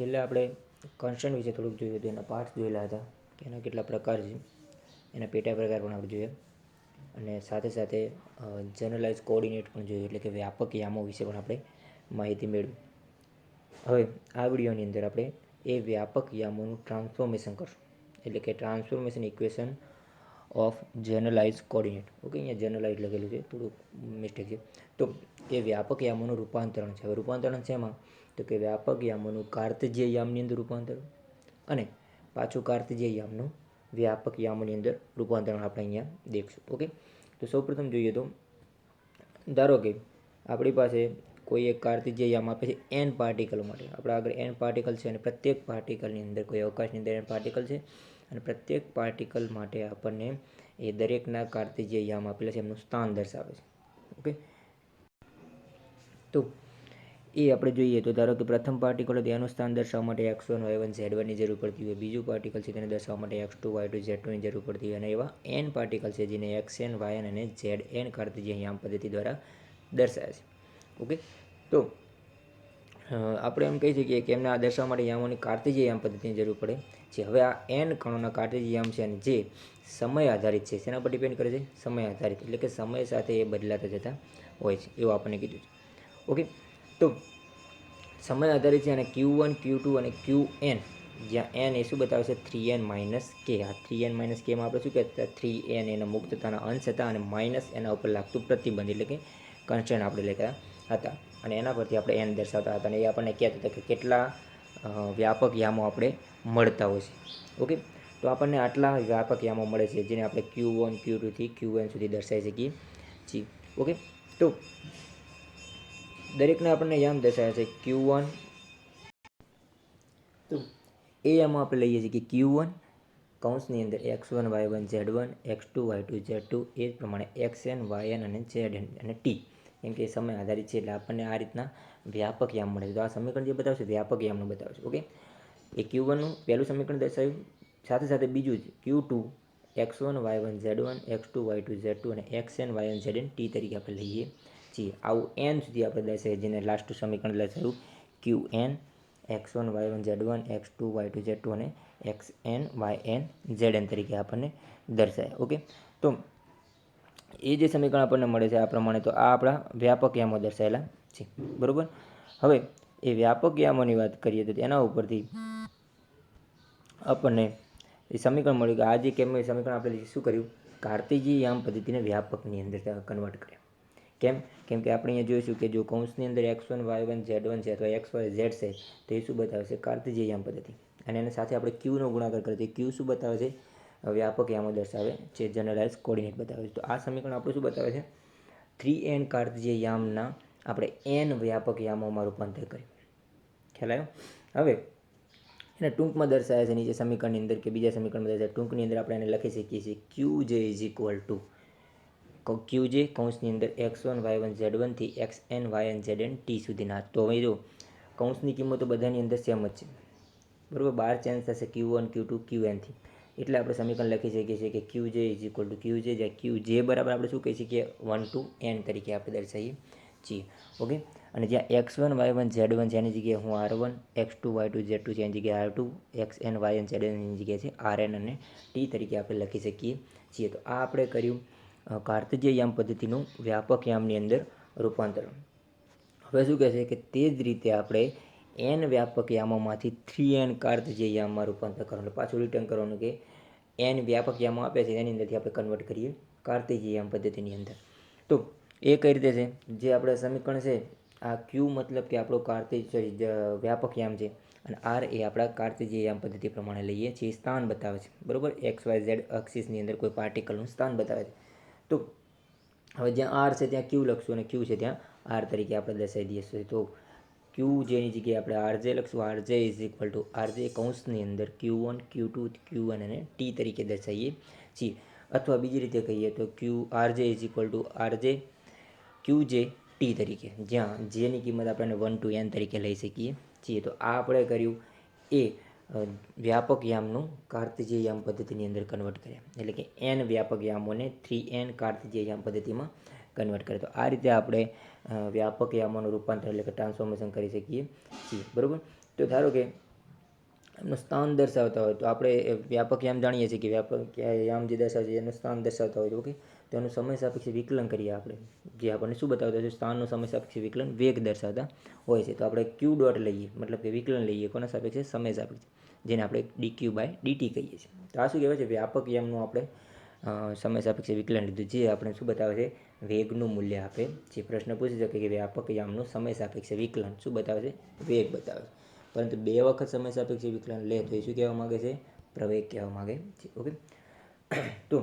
છેલ્લે આપણે કોન્સ્ટન્ટ વિશે થોડુંક જોયું હતું, એના પાર્ટ્સ જોયેલા હતા કે એના કેટલા પ્રકાર છે, એના પેટા પ્રકાર પણ આપણે જોઈએ, અને સાથે સાથે જનરલાઇઝ કોઓર્ડિનેટ પણ જોયું, એટલે કે વ્યાપક યામો વિશે પણ આપણે માહિતી મેળવી. હવે આ વિડીયોની અંદર આપણે એ વ્યાપક યામોનું ટ્રાન્સફોર્મેશન કરશું, એટલે કે transformation equation of generalise coordinate. Okay, અહીંયા જનરલાઇઝ લખેલું છે, થોડુંક મિસ્ટેક છે. તો એ વ્યાપક યામોનું રૂપાંતરણ છે. હવે રૂપાંતરણ છે એમાં તો કે વ્યાપક યામોનું કાર્તેજીય યામની અંદર રૂપાંતરણ, અને પાછું કાર્તેજીય યામનું વ્યાપક યામોની અંદર રૂપાંતરણ આપણે અહીંયા દેખશું. ઓકે, તો સૌપ્રથમ જોઈએ તો ધારો કે આપણી પાસે કોઈ એક કાર્તેજીય યામ આપે છે n પાર્ટિકલ માટે. આપણા આગળ n પાર્ટિકલ છે અને પ્રત્યેક પાર્ટિકલની અંદર કોઈ અવકાશની અંદર n પાર્ટિકલ છે, અને પ્રત્યેક પાર્ટિકલ માટે આપણને એ દરેકના કાર્તેજીય યામ આપેલા છે, એમનું સ્થાન દર્શાવે છે. ઓકે, તો એ આપણે જોઈએ તો ધારો કે પ્રથમ પાર્ટિકલ હોય એનું સ્થાન દર્શાવવા માટે x1 y1 z1 ની જરૂર પડતી હોય, બીજું પાર્ટિકલ છે તેને દર્શાવવા માટે x2 y2 z2 ની જરૂર પડતી હોય, અને એવા n પાર્ટિકલ છે જેને xn yn અને zn કાર્તેજીય યામ પદ્ધતિ દ્વારા દર્શાવે છે. ઓકે, તો આપણે એમ કહી શકીએ કે એમને આ દર્શાવવા માટે યામોની કાર્તેજીય યામ પદ્ધતિની જરૂર પડે છે. હવે આ n કણોના કાર્તેજીય યામ છે અને જે સમય આધારિત છે, શેના પર ડિપેન્ડ કરે છે? સમય આધારિત, એટલે કે સમય સાથે એ બદલાતા જતા હોય છે, એવું આપણને કીધું છે. ઓકે, તો સમય આધારિત છે અને Q1 Q2 અને Qn, જ્યાં n એ શું બતાવે છે? 3n - k. આ 3n - k માં આપણે શું કહેતા? 3n એના મુક્તતાના અંશ હતા, અને માઇનસ એના ઉપર લાગતું પ્રતિબંધ, એટલે કે કન્સ્ટન્ટ આપણે લેતા હતા, અને એના પરથી આપણે n દર્શાવતા હતા, અને એ આપણને કહેતા હતા કે કેટલા વ્યાપક યામો આપણે મળતા હોય છે. ઓકે, તો આપણને આટલા વ્યાપક યામો મળે છે જેને આપણે Q1 Q2 થી Qn સુધી દર્શાવી શકીએ છીએ. ઓકે, તો દરેકને આપણને યામ દર્શાવે છે Q1. તો એ યામો આપણે લઈએ છીએ કે Q1 કૌંસની અંદર x1 y1 z1 x2 y2 z2, એ જ પ્રમાણે xn yn અને zn અને t, કેમ કે સમય આધારિત છે એટલે આપણને આ રીતના વ્યાપક યામ મળે છે. તો આ સમીકરણ જે બતાવશે વ્યાપક યામનું બતાવશે. ઓકે, એ Q1નું પહેલું સમીકરણ દર્શાવ્યું, સાથે સાથે બીજું જ Q2 x1 y1 z1 x2 y2 z2 અને xn yn zn t તરીકે આપણે લઈએ છીએ. આવું n સુધી આપણે દર્શાવીએ, જેને લાસ્ટ સમીકરણ દર્શાવ્યું Qn x1 y1 z1 x2 y2 z2 અને xn yn zn તરીકે આપણને દર્શાવે. ઓકે, તો એ જે સમીકરણ આપણને મળે છે આ પ્રમાણે, તો આ આપણા વ્યાપક યામો દર્શાવેલા છે. બરાબર, હવે એ વ્યાપક યામોની વાત કરીએ તો એના ઉપરથી આપણને એ સમીકરણ મળ્યું કે આ જે સમીકરણ આપણે શું કર્યું? કાર્તેજીય યામ પદ્ધતિને વ્યાપકની અંદર કન્વર્ટ કર્યા. કેમ કે આપણે અહીંયા જોઈશું કે જો કૌંસની અંદર x1 y1 z1 છે અથવા x y z છે, તો એ શું બતાવે છે? કાર્તેજીય યામ પદ્ધતિ. અને એની સાથે આપણે q નો ગુણાકાર કરીએ તો q શું બતાવે છે? વ્યાપક યામો દર્શાવે છે, જનરલાઇઝ કોઓર્ડિનેટ બતાવે છે. તો આ સમીકરણ આપણું શું બતાવે છે? 3n કાર્તેજીય યામના આપણે n વ્યાપક યામોમાં રૂપાંતર કર્યું. ખ્યાલ આવ્યો? હવે એને ટૂંકમાં દર્શાવે છે નીચે સમીકરણની અંદર, કે બીજા સમીકરણમાં દર્શાવે ટૂંકની અંદર આપણે એને લખી શકીએ છીએ Qj is equal two Qj કૌંસની અંદર x1 y1 z1 થી xn yn zn t સુધીના. તો હવે જો કૌંસની કિંમતો બધાની અંદર સેમ જ છે, બરાબર, બાર ચેન્જ થશે Q1 Q2 Qn થી, એટલે આપણે સમીકરણ લખી શકીએ છીએ કે Qj is equal two Qj, જ્યાં Qj બરાબર આપણે શું કહી શકીએ? 1 to n તરીકે આપણે દર્શાવીએ છીએ. ઓકે, અને જ્યાં x1 y1 z1 છે એની જગ્યાએ હું r1, x2 y2 z2 છે એની જગ્યાએ r2, xn yn zn એની જગ્યાએ છે rn અને t તરીકે આપણે લખી શકીએ છીએ. તો આ આપણે કર્યું કાર્તેજીય યામ પદ્ધતિનું વ્યાપક યામની અંદર રૂપાંતરણ. હવે શું કહે છે કે તે જ રીતે આપણે n વ્યાપક યામોમાંથી 3n કાર્તેજીય યામમાં રૂપાંતર કરવાનું, પાછું રિટર્ન કરવાનું, કે n વ્યાપક યામો આપે છે એની અંદરથી આપણે કન્વર્ટ કરીએ કાર્તેજીય યામ પદ્ધતિની અંદર. તો એ કઈ રીતે છે? જે આપણે સમીકરણ છે, આ q મતલબ કે આપણો વ્યાપક યામ છે, અને r એ આપણા કાર્તેજીય યામ પદ્ધતિ પ્રમાણે લઈએ છીએ, સ્થાન બતાવે છે. બરાબર, એક્સ વાય ઝેડ એક્સિસની અંદર કોઈ પાર્ટિકલનું સ્થાન બતાવે છે. તો હવે જ્યાં r છે ત્યાં q લખશું, અને q છે ત્યાં r તરીકે આપણે દર્શાવી દઈએ છીએ. તો q જેની જગ્યાએ આપણે rj લખશું, rj is equal two rj કૌંસની અંદર Q1 Q2 Qn અને t તરીકે દર્શાવીએ છીએ. અથવા બીજી રીતે કહીએ તો rj is equal two rj qj t તરીકે, જ્યાં જેની કિંમત આપણે 1 to n તરીકે લઈ શકીએ છીએ. તો આ આપણે કર્યું એ વ્યાપક યામનું કાર્તેજીય યામ પદ્ધતિની અંદર કન્વર્ટ કર્યા, એટલે કે n વ્યાપક યામોને 3n કાર્તેજીય યામ પદ્ધતિમાં કન્વર્ટ કરે. તો આ રીતે આપણે વ્યાપક યામોનું રૂપાંતર એટલે કે ટ્રાન્સફોર્મેશન કરી શકીએ છીએ. બરાબર, તો ધારો કે એમનું સ્થાન દર્શાવતા હોય તો આપણે વ્યાપક યામ જાણીએ છીએ કે વ્યાપક યામ જે દર્શાવે છે એનું સ્થાન દર્શાવતા હોય ઓકે, તો એનું સમય સાપેક્ષે વિકલન કરીએ આપણે, જે આપણને શું બતાવતા હોય છે, સ્થાનનું સમય સાપેક્ષે વિકલન વેગ દર્શાવતા હોય છે. તો આપણે ક્યુ ડોટ લઈએ, મતલબ કે વિકલન લઈએ કોના સાપેક્ષે, સમય સાપેક્ષે, જેને આપણે ડીક્યુ બાય ડીટી કહીએ છીએ. તો આ શું કહેવાય છે, વ્યાપક યામનું આપણે સમય સાપેક્ષે વિકલન લીધું, જે આપણે શું બતાવે છે, વેગનું મૂલ્ય આપે છે. પ્રશ્ન પૂછી શકે કે વ્યાપક યામનું સમય સાપેક્ષે વિકલન શું બતાવે છે, વેગ બતાવે છે. પરંતુ 2 વખત સમય સાપેક્ષે વિકલન લે તો એ શું કહેવા માગે છે, પ્રવેગ કહેવા માગે છે. ઓકે, તો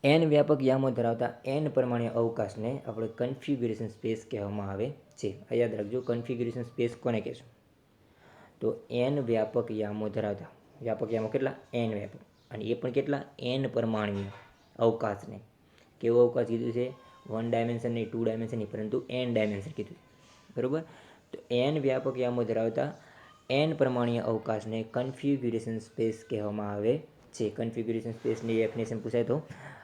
n વ્યાપક યામો ધરાવતા n પરમાણીય અવકાશને આપણે કન્ફિગ્યુરેશન સ્પેસ કહેવામાં આવે છે. આ યાદ રાખજો, કન્ફિગ્યુરેશન સ્પેસ કોને કહેશું, તો n વ્યાપક યામો ધરાવતા, વ્યાપક યામો કેટલા, n વ્યાપક, અને એ પણ કેટલા, n પરમાણ્વીય અવકાશને, કેવો અવકાશ કીધું છે, 1 ડાયમેન્શન નહીં, 2 ડાયમેન્શન નહીં, પરંતુ n ડાયમેન્શન કીધું છે. બરાબર, તો n વ્યાપક યામો ધરાવતા n પરમાણીય અવકાશને કન્ફિગ્યુરેશન સ્પેસ કહેવામાં આવે છે. કન્ફિગ્યુરેશન સ્પેસની ડેફિનેશન પૂછાય તો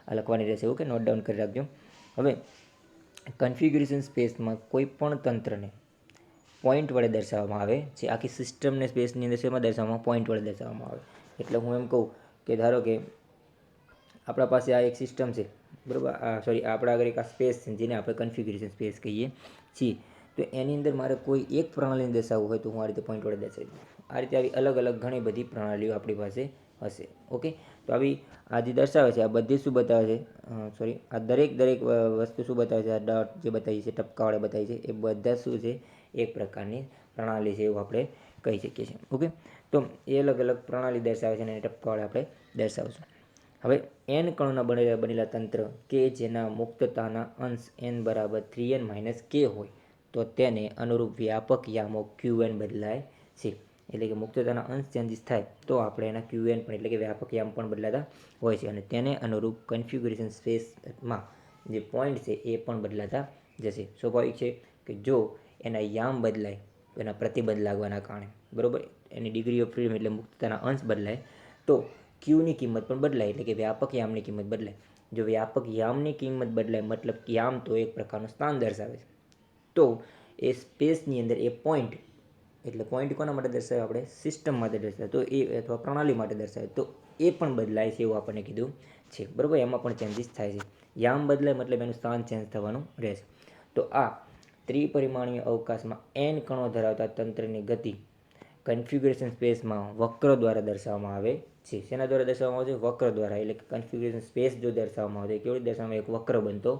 આ લખવાની રહેશે. ઓકે, નોટ ડાઉન કરી રાખજો. હવે કન્ફિગ્યુરેશન સ્પેસમાં કોઈ પણ તંત્રને પોઈન્ટ વડે દર્શાવવામાં આવે છે. આખી સિસ્ટમને સ્પેસની અંદર શેમાં દર્શાવવામાં, પોઈન્ટ વડે દર્શાવવામાં આવે. એટલે હું એમ કહું કે ધારો કે આપણા પાસે આ એક સિસ્ટમ છે, બરાબર, આપણા આગળ એક આ સ્પેસ છે જેને આપણે કન્ફિગ્યુરેશન સ્પેસ કહીએ છીએ. તો એની અંદર મારે કોઈ એક પ્રણાલીને દર્શાવવું હોય તો હું આ રીતે પોઈન્ટ વડે દર્શાવી દઉં. આ રીતે આવી અલગ અલગ ઘણી બધી પ્રણાલીઓ આપણી પાસે હશે. ઓકે, તો આવી આ જે દર્શાવે છે આ બધી શું બતાવે છે, આ દરેક વસ્તુ શું બતાવે છે, આ ડોટ જે બતાવી છે, ટપકાવાળા બતાવી છે, એ બધા શું છે, એક પ્રકારની પ્રણાલી છે એવું આપણે કહી શકીએ છીએ. ઓકે, તો એ અલગ અલગ પ્રણાલી દર્શાવે છે અને ટપકાવાળા આપણે દર્શાવશું. હવે n કણોના બનેલા તંત્ર કે જેના મુક્તતાના અંશ n બરાબર 3n - k હોય તો તેને અનુરૂપ વ્યાપક યામો qn બદલાય છે. એટલે કે મુક્તતાના અંશ ચેન્જીસ થાય તો આપણે એના qn પણ, એટલે કે વ્યાપક યામ પણ બદલાતા હોય છે, અને તેને અનુરૂપ કન્ફિગ્યુરેશન સ્પેસમાં જે પોઈન્ટ છે એ પણ બદલાતા જશે. સ્વાભાવિક છે કે જો એના યામ બદલાય તો એના પ્રતિબંધ લાગવાના કારણે, બરાબર, એની ડિગ્રી ઓફ ફ્રીડમ એટલે મુક્તતાના અંશ બદલાય તો ક્યુની કિંમત પણ બદલાય, એટલે કે વ્યાપક યામની કિંમત બદલાય. જો વ્યાપક યામની કિંમત બદલાય, મતલબ કે યામ તો એક પ્રકારનું સ્થાન દર્શાવે છે, તો એ સ્પેસની અંદર એ પોઈન્ટ, એટલે પોઈન્ટ કોના માટે દર્શાવે, આપણે સિસ્ટમ માટે દર્શાવે, તો એ અથવા પ્રણાલી માટે દર્શાવે તો એ પણ બદલાય છે એવું આપણને કીધું છે. બરાબર, એમાં પણ ચેન્જીસ થાય છે. યામ બદલાય મતલબ એનું સ્થાન ચેન્જ થવાનું રહેશે. તો આ ત્રિપરિમાણીય અવકાશમાં n કણો ધરાવતા તંત્રની ગતિ કન્ફિગ્યુરેશન સ્પેસમાં વક્ર દ્વારા દર્શાવવામાં આવે છે. શેના દ્વારા દર્શાવવામાં આવે છે, વક્ર દ્વારા. એટલે કે કન્ફિગ્યુરેશન સ્પેસ જો દર્શાવવામાં આવે કેવી રીતે દર્શાવવામાં, એક વક્ર બનતો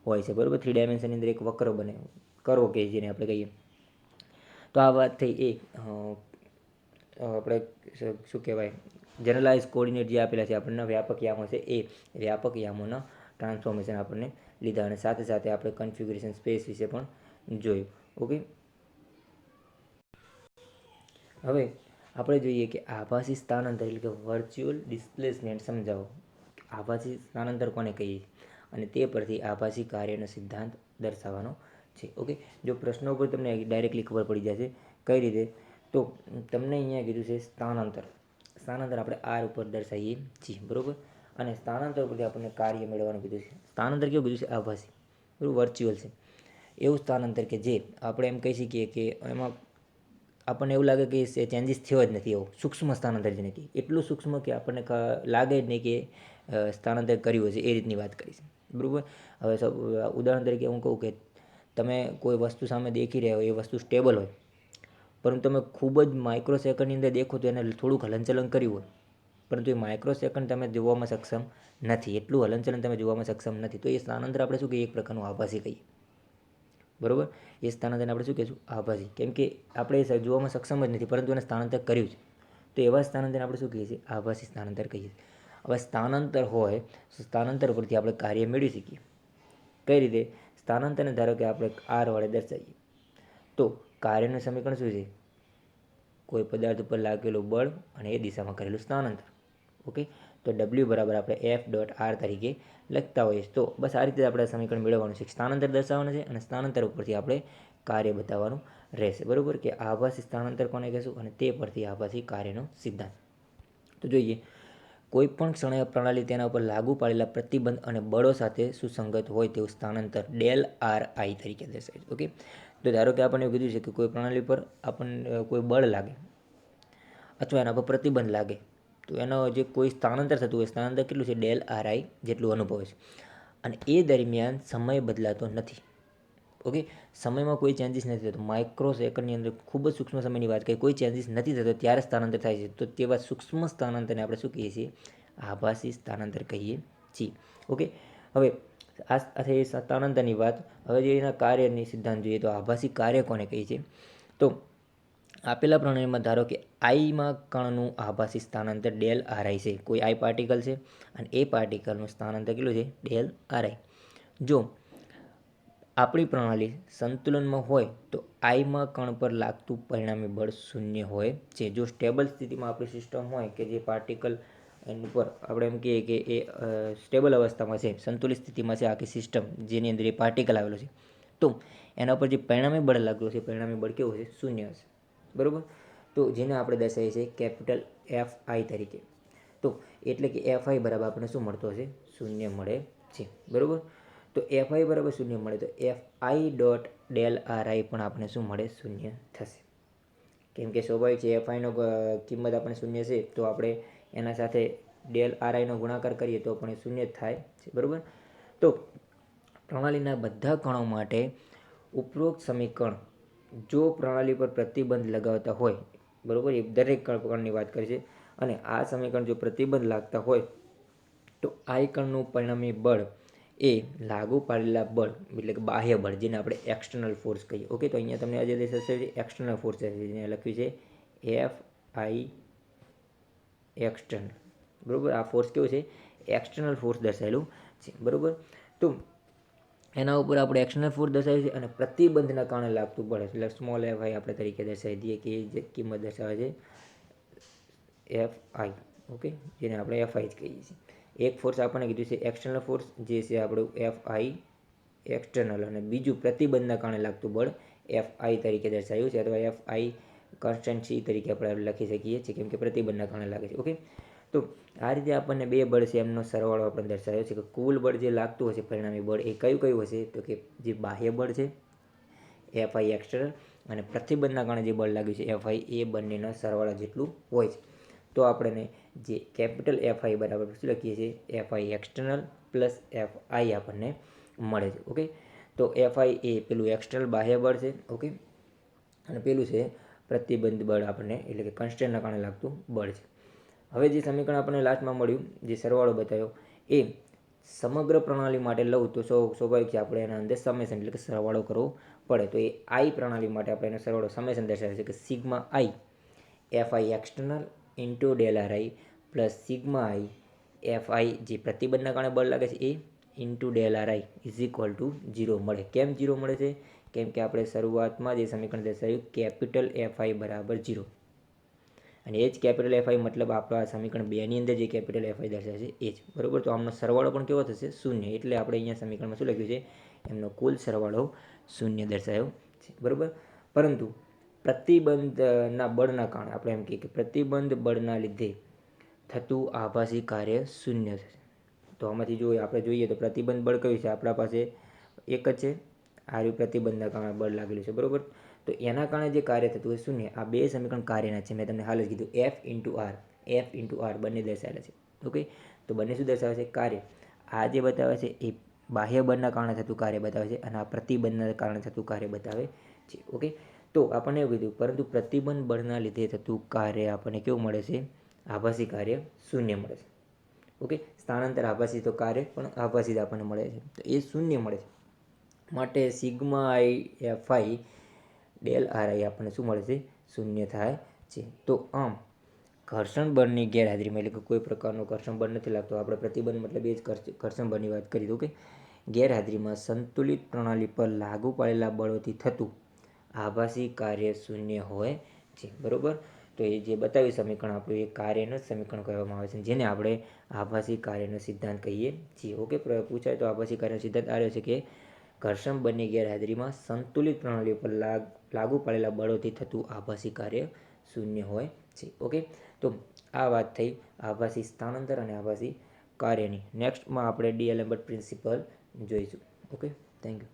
હોય છે. બરાબર, 3 ડાયમેન્શનની અંદર એક વક્ર બને, કરવો કે જેને આપણે કહીએ. તો આ વાત થઈ એ આપણે શું કહેવાય, જનરલાઇઝ કોઓર્ડિનેટ જે આપેલા છે આપણને વ્યાપક યામો છે, એ વ્યાપક યામોના ટ્રાન્સફોર્મેશન આપણને લીધા, અને સાથે સાથે આપણે કન્ફિગ્યુરેશન સ્પેસ વિશે પણ જોયું. ઓકે, હવે આપણે જોઈએ કે આભાસી સ્થાનાંતર એટલે કે વર્ચ્યુઅલ ડિસ્પ્લેસમેન્ટ સમજાવો. આભાસી સ્થાનાંતર કોને કહીએ અને તે પરથી આભાસી કાર્યનો સિદ્ધાંત દર્શાવવાનો છે. ઓકે, જો પ્રશ્નો ઉપર તમને ડાયરેક્ટલી ખબર પડી જશે કઈ રીતે, તો તમને અહીંયા કીધું છે સ્થાનાંતર. સ્થાનાંતર આપણે આર ઉપર દર્શાવીએ છીએ, બરાબર, અને સ્થાનાંતર ઉપરથી આપણને કાર્ય મેળવવાનું કીધું છે. સ્થાનાંતર કેવું કીધું છે, આભાસી, બરાબર, વર્ચ્યુઅલ છે. એવું સ્થાનાંતર કે જે આપણે એમ કહી શકીએ કે એમાં આપણને એવું લાગે કે એ ચેન્જીસ થયો જ નથી, એવું સૂક્ષ્મ સ્થાનાંતર જે નથી, એટલું સૂક્ષ્મ કે આપણને લાગે જ નહીં કે સ્થાનાંતર કર્યું છે, એ રીતની વાત કરીશ. બરાબર, હવે ઉદાહરણ તરીકે હું કહું કે તમે કોઈ વસ્તુ સામે દેખી રહ્યા હોય, એ વસ્તુ સ્ટેબલ હોય, પરંતુ તમે ખૂબ જ માઇક્રો સેકન્ડની અંદર દેખો તો એને થોડુંક હલનચલન કર્યું હોય, પરંતુ એ માઇક્રો સેકન્ડ તમે જોવામાં સક્ષમ નથી, એટલું હલનચલન તમે જોવામાં સક્ષમ નથી, તો એ સ્થાનાંતર આપણે શું કહીએ, એક પ્રકારનું આભાસી કહીએ. બરાબર, એ સ્થાનાંતરને આપણે શું કહીશું, આભાસી. કેમ કે આપણે એ જોવામાં સક્ષમ જ નથી, પરંતુ એને સ્થાનાંતર કર્યું છે, તો એવા સ્થાનાંતરને આપણે શું કહીએ છીએ, આભાસી સ્થાનાંતર કહીએ છીએ. હવે સ્થાનાંતર હોય, સ્થાનાંતર પરથી આપણે કાર્ય મેળવી શકીએ. કઈ રીતે, સ્થાનાંતરને ધારો કે આપણે આર વડે દર્શાવીએ તો કાર્યનું સમીકરણ શું છે, કોઈ પદાર્થ ઉપર લાગેલું બળ અને એ દિશામાં કરેલું સ્થાનાંતર. ઓકે, તો ડબલ્યુ બરાબર આપણે એફ ડોટ આર તરીકે લખતા હોઈએ. તો બસ આ રીતે આપણે સમીકરણ મેળવવાનું છે, સ્થાનાંતર દર્શાવવાનું છે અને સ્થાનાંતર ઉપરથી આપણે કાર્ય બતાવવાનું રહેશે. બરાબર, કે આભાસી સ્થાનાંતર કોને કહેશું અને તે પરથી આભાસી કાર્યનો સિદ્ધાંત. તો જોઈએ, કોઈ પણ ક્ષણે પ્રણાલી તેના ઉપર લાગુ પાડેલા પ્રતિબંધ અને બળો સાથે સુસંગત હોય તેવું સ્થાનાંતર ડેલ આર આઈ તરીકે દર્શાવે છે. ઓકે, તો ધારો કે આપણને એવું કીધું છે કે કોઈ પ્રણાલી પર આપણને કોઈ બળ લાગે, અથવા એના પર પ્રતિબંધ લાગે તો એનો જે કોઈ સ્થાનાંતર થતું હોય, સ્થાનાંતર કેટલું છે, ડેલ આર આઈ જેટલું અનુભવે છે. અને એ દરમિયાન સમય બદલાતો નથી. ઓકે, સમયમાં કોઈ ચેન્જીસ નથી થતો. માઇક્રો સેકન્ડની અંદર ખૂબ જ સૂક્ષ્મ સમયની વાત કરીએ, કોઈ ચેન્જીસ નથી થતો ત્યારે સ્થાનાંતર થાય છે. તો તેવા સૂક્ષ્મ સ્થાનાંતરને આપણે શું કહીએ છીએ? આભાસી સ્થાનાંતર કહીએ છીએ. ઓકે, હવે આ થઈ સ્થાનાંતરની વાત. હવે જે એના કાર્યની સિદ્ધાંત જોઈએ તો આભાસી કાર્ય કોને કહીએ છીએ? તો આપેલા પ્રણાલીમાં ધારો કે આઈમાં કણનું આભાસી સ્થાનાંતર ડેલ આર આઈ છે. કોઈ આઈ પાર્ટિકલ છે અને એ પાર્ટિકલનું સ્થાનાંતર કેટલું છે? Del R I. જો આપણી પ્રણાલી સંતુલનમાં હોય તો આઈમાં કણ પર લાગતું પરિણામી બળ શૂન્ય હોય છે. જો સ્ટેબલ સ્થિતિમાં આપણી સિસ્ટમ હોય કે જે પાર્ટિકલ એની ઉપર આપણે એમ કહીએ કે એ સ્ટેબલ અવસ્થામાં છે, સંતુલિત સ્થિતિમાં છે આખી સિસ્ટમ, જેની અંદર એ પાર્ટિકલ આવેલો છે, તો એના પર જે પરિણામી બળ લાગતું હશે, પરિણામી બળ કેવું હશે? શૂન્ય હશે. બરાબર. તો જેને આપણે દર્શાવીએ છીએ કેપિટલ એફ આઈ તરીકે. તો એટલે કે એફ આઈ બરાબર આપણને શું મળતો હશે? શૂન્ય મળે છે. બરાબર. તો એફ આઈ બરાબર શૂન્ય મળે તો F I dot del R I પણ આપણે શું મળે? શૂન્ય થશે. કેમ કે સ્વાભાવિક છે, એફ આઈનો કિંમત આપણે શૂન્ય છે તો આપણે એના સાથે ડેલ આર આઈનો ગુણાકાર કરીએ તો પણ એ શૂન્ય જ થાય છે. બરાબર. તો પ્રણાલીના બધા કણો માટે ઉપરોક્ત સમીકરણ જો પ્રણાલી પર પ્રતિબંધ લગાવતા હોય, બરાબર, એ દરેક કણની વાત કરી છે, અને આ સમીકરણ જો પ્રતિબંધ લાગતા હોય તો આઈ કણનું પરિણામી બળ એ લાગુ પાડેલા બળ એટલે કે બાહ્ય બળ, જેને આપણે એક્સટર્નલ ફોર્સ કહીએ. ઓકે, તો અહીંયા તમને આજે થશે એક્સટર્નલ ફોર્સ છે, જેને લખ્યું છે એફ આઈ એક્સટર્નલ. બરાબર. આ ફોર્સ કેવું છે? એક્સટર્નલ ફોર્સ દર્શાવેલું છે. બરાબર. તો એના ઉપર આપણે એક્સટર્નલ ફોર્સ દર્શાવી છે અને પ્રતિબંધના કારણે લાગતું બળ એટલે સ્મોલ એફ આઈ આપણે તરીકે દર્શાવી દઈએ કે જે કિંમત દર્શાવે છે એફ આઈ. ઓકે, જેને આપણે એફ આઈ જ કહીએ છીએ. એક ફોર્સ આપણને કીધું છે એક્સટર્નલ ફોર્સ, જે છે આપણું એફ આઈ એક્સટર્નલ, અને બીજું પ્રતિબંધના કારણે લાગતું બળ એફ આઈ તરીકે દર્શાવ્યું છે, અથવા એફ આઈ કોન્સ્ટન્ટ સી તરીકે આપણે લખી શકીએ છીએ, કેમ કે પ્રતિબંધના કારણે લાગે છે. ઓકે, તો આ રીતે આપણને બે બળ છે એમનો સરવાળો આપણે દર્શાવ્યો છે કે કુલ બળ જે લાગતું હશે પરિણામી બળ એ કયું કયું હશે? તો કે જે બાહ્ય બળ છે એફ આઈ એક્સટર્નલ અને પ્રતિબંધના કારણે જે બળ લાગ્યું છે એફ આઈ, એ બંનેના સરવાળા જેટલું હોય છે. તો આપણને જે કેપિટલ એફ આઈ બરાબર શું લખીએ છીએ? F i external plus F I આપણને મળે છે. ઓકે, તો એફ આઈ એ પેલું એક્સટર્નલ બાહ્ય બળ છે. ઓકે, અને પેલું છે પ્રતિબંધ બળ આપણને એટલે કે કન્સ્ટન્ટના કારણે લાગતું બળ છે. હવે જે સમીકરણ આપણને લાસ્ટમાં મળ્યું, જે સરવાળો બતાવ્યો, એ સમગ્ર પ્રણાલી માટે લઉં તો સ્વાભાવિક છે આપણે એના અંદર સમેશન એટલે કે સરવાળો કરવો પડે. તો એ આઈ પ્રણાલી માટે આપણે એનો સરવાળો સમેશન દર્શાવે છે કે sigma I F i external into del R i plus sigma I F i જે પ્રતિબંધના કારણે બળ લાગે છે એ into del R i is equal to 0 મળે. કેમ 0 મળે છે? કેમ કે આપણે શરૂઆતમાં જે સમીકરણ દર્શાવ્યું કેપિટલ એફ આઈ બરાબર 0, અને એ જ કેપિટલ એફ આઈ મતલબ આપણા સમીકરણ 2ની અંદર જે કેપિટલ એફ આઈ દર્શાવે છે એ જ. બરાબર. તો આમનો સરવાળો પણ કેવો થશે? શૂન્ય. એટલે આપણે અહીંયા સમીકરણમાં શું લખ્યું છે? એમનો કુલ સરવાળો શૂન્ય દર્શાવ્યો છે. બરાબર. પરંતુ પ્રતિબંધના બળના કારણે આપણે એમ કહીએ કે પ્રતિબંધ બળના લીધે થતું આભાસી કાર્ય શૂન્ય થશે. તો આમાંથી આપણે જોઈએ તો પ્રતિબંધ બળ કયું છે? આપણા પાસે એક જ છે, આ રહ્યું પ્રતિબંધના કારણે બળ લાગેલું છે. બરાબર. તો એના કારણે જે કાર્ય થતું હોય શૂન્ય. આ બે સમીકરણ કાર્યના છે. મેં તમને હાલ જ કીધું એફ ઇન્ટુ આર બંને દર્શાવેલા છે. ઓકે, તો બંને શું દર્શાવે છે? કાર્ય. આ જે બતાવે છે એ બાહ્ય બળના કારણે થતું કાર્ય બતાવે છે અને આ પ્રતિબંધના કારણે થતું કાર્ય બતાવે છે. ઓકે, તો આપણને એવું કીધું પરંતુ પ્રતિબંધ બળના લીધે થતું કાર્ય આપણને કેવું મળે છે? આભાસી કાર્ય શૂન્ય મળે છે. ઓકે, સ્થાનાંતર આભાસી તો કાર્ય પણ આભાસી આપણને મળે છે, તો એ શૂન્ય મળે છે. માટે sigma I F I del R I આપણને શું મળે છે? શૂન્ય થાય છે. તો આમ ઘર્ષણ બળની ગેરહાજરીમાં એટલે કે કોઈ પ્રકારનું ઘર્ષણ બળ નથી લાગતું, આપણે પ્રતિબંધ મતલબ એ જ ઘર્ષણ બળની વાત કરી. ઓકે, ગેરહાજરીમાં સંતુલિત પ્રણાલી પર લાગુ પાડેલા બળોથી થતું આભાસી કાર્ય શૂન્ય હોય છે. બરાબર. તો એ જે બતાવ્યું સમીકરણ આપણું એ કાર્યનું સમીકરણ કહેવામાં આવે છે, જેને આપણે આભાસી કાર્યનો સિદ્ધાંત કહીએ છીએ. ઓકે, પૂછાય તો આભાસી કાર્યનો સિદ્ધાંત આ રહ્યો છે કે ઘર્ષણ બળની ગેરહાજરીમાં સંતુલિત પ્રણાલીઓ પર લાગુ પાડેલા બળોથી થતું આભાસી કાર્ય શૂન્ય હોય છે. ઓકે, તો આ વાત થઈ આભાસી સ્થાનાંતર અને આભાસી કાર્યની. નેક્સ્ટમાં આપણે ડી એલેમ્બર્ટ પ્રિન્સિપલ જોઈશું. Okay, thank you.